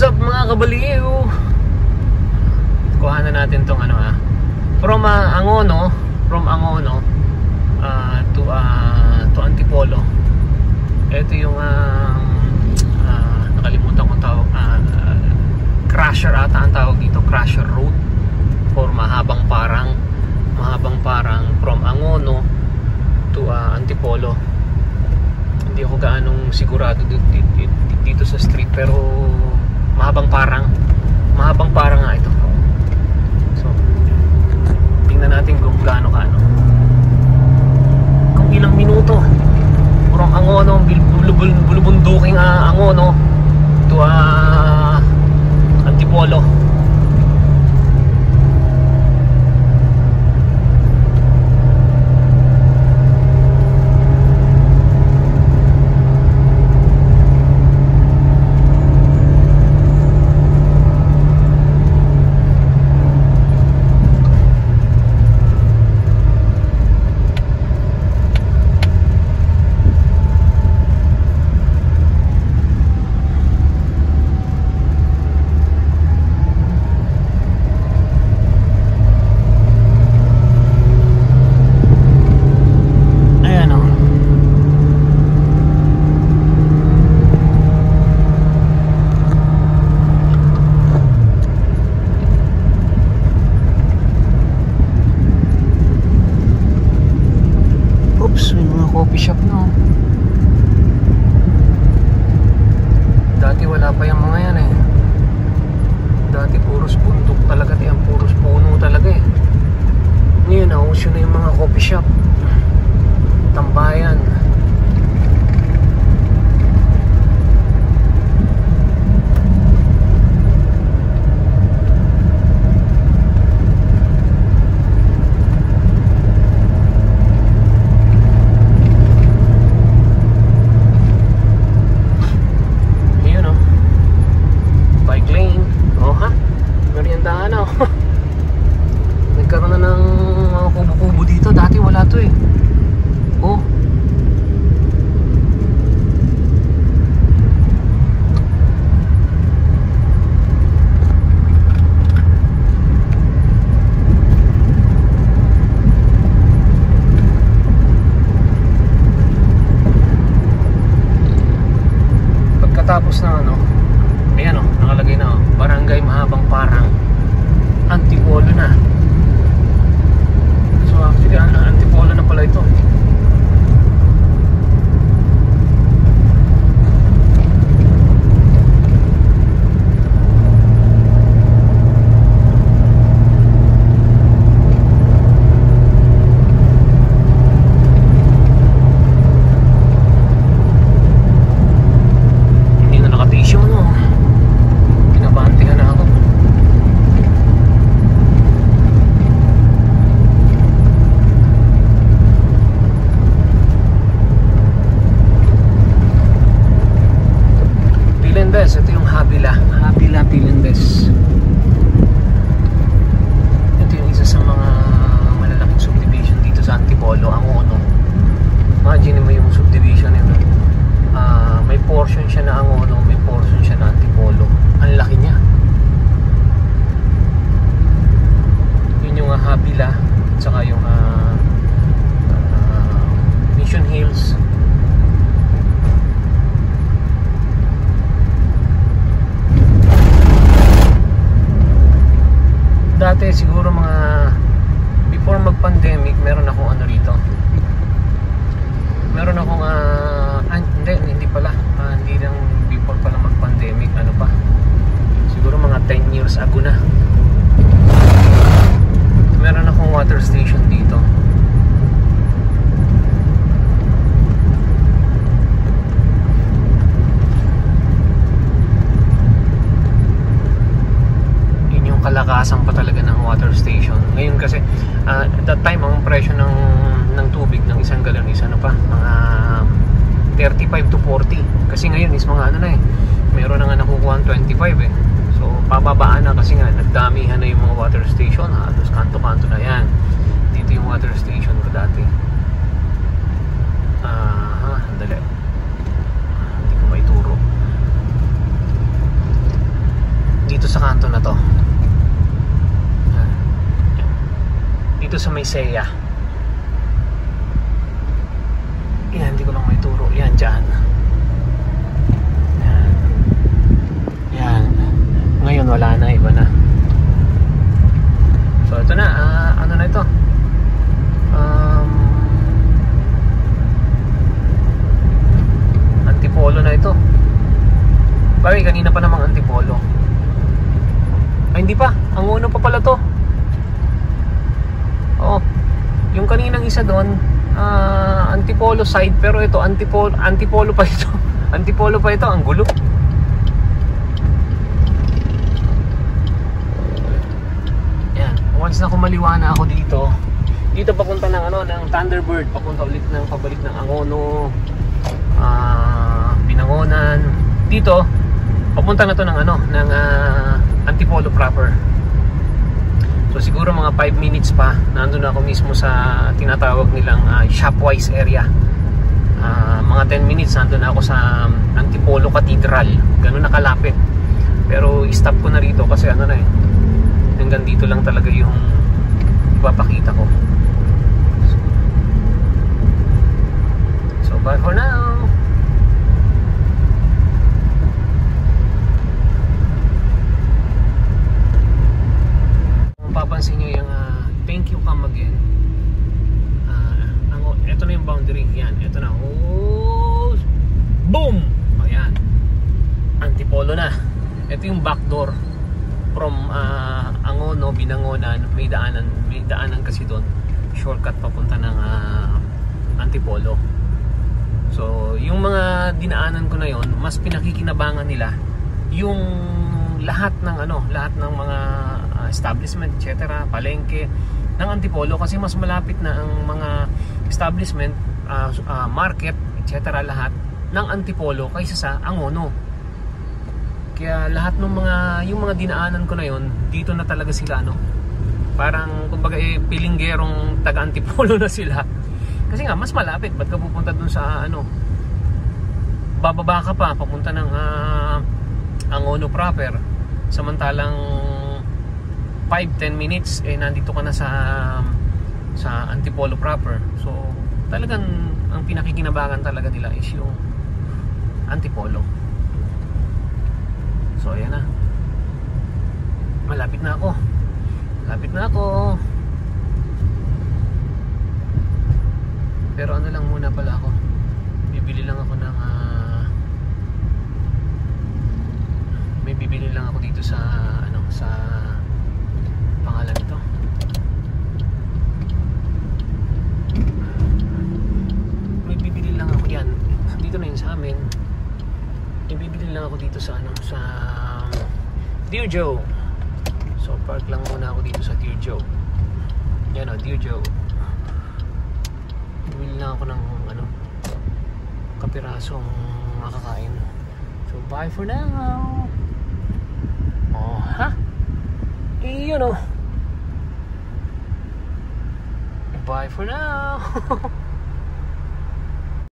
up mga kabaliw? Kuhanan natin tong ano from Angono to Antipolo. Ito yung nakalimutan ko tawag, Crusher ata ang tawag dito, Crusher Road or mahabang parang from Angono to Antipolo. Hindi ako gaanong sigurado dito sa street, pero mahabang parang nga ito. So tingnan natin kung gaano kung ilang minuto from Angono, bulubunduking Angono to Antipolo. Coffee shop no. Dati wala pa yung mga yan Dati puros bundok talaga, puros puno talaga Ngayon nauso na yung mga coffee shop, tambayan. Nagkaroon na ng mga kubo-kubo dito. Dati wala to Oh. Pagkatapos na ayan nakalagay na Barangay Mahabang Parang, Antipolo na. So actually Antipolo na pala ito. Hindi na nakatisyo Kinabantihan na ako. Pilendes, ito yung Habila Pilendes. Ito yung isa sa mga malalaking subdivision dito sa Antipolo, Angono. Imagine mo yung subdivision nito. May portion siya na Angono, may portion siya na Antipolo. Ang laki niya. Yun yung Habila, at saka yung Mission Hills. Dati siguro before mag-pandemic, meron akong rito. Meron akong hindi pala. Hindi lang before pala mag-pandemic, pa. Siguro mga 10 years ago na. Meron akong water station dito. Kalakasan pa talaga ng water station. Ngayon kasi that time ang presyo ng tubig ng isang galon is mga 35 to 40. Kasi ngayon is mga meron na nga nakukuha 25 So pababaan na kasi nga nagdamihan na yung mga water station. Halos kanto-kanto na yan. Dito yung water station ko dati. Dali. Hindi ko maituro. kanto na to. Dito sa may Seya. Yan, hindi ko lang may turo. Yan, dyan. Yan. Yan. Ngayon wala na, iba na. So ito na, ano na ito? Antipolo na ito. Bagay, kanina pa namang Antipolo. Ay, hindi pa. Ang uno pa pala to. Oh, yung kaninang isa doon, Antipolo side, pero ito Antipolo pa ito. Antipolo pa ito, ang gulo. Yan, once na kumaliwa na ako dito papunta ng ng Thunderbird, papunta ulit ng pabalik ng Angono, Binangonan. Dito papunta na to ng ng Antipolo proper. So siguro mga 5 minutes pa nandun na ako mismo sa tinatawag nilang Shopwise area. Mga 10 minutes nandun na ako sa Antipolo Cathedral. Ganun nakalapit. Pero i-stop ko na rito kasi hanggang dito lang talaga yung ipapakita ko. So bye for now. Papansin nyo yung thank you come again. Ito na yung boundary. Yan, ito na. Oh, boom! O yan, Antipolo na. Ito yung back door from Angono, Binangonan. May daanan kasi doon, shortcut papunta ng Antipolo. So yung mga dinaanan ko na yon, mas pinakikinabangan nila yung lahat ng mga establishment, etc., palengke ng Antipolo, kasi mas malapit na ang mga establishment, market, etc., lahat ng Antipolo kaysa sa Angono. Kaya lahat ng yung mga dinaanan ko na yon, dito na talaga sila, parang kumbaga pilinggerong taga Antipolo na sila, kasi nga mas malapit. Ba't ka pupunta dun sa bababa ka pa papunta ng Angono proper, samantalang 5-10 minutes nandito ka na sa Antipolo proper. So talagang ang pinakikinabangan talaga nila is yung Antipolo. So ayan na, malapit na ako. Pero lang muna pala ako, bibili lang ako ng may bibili lang ako dito sa sa pangalan nito. May bibili lang ako yan. Dito na yun sa amin. May bibili lang ako dito sa sa Dear Joe. So park lang muna ako dito sa Dear Joe. Yan Dear Joe. Bibili lang ako ng kapirasong makakain. So bye for now. Oh, ha? Bye for now.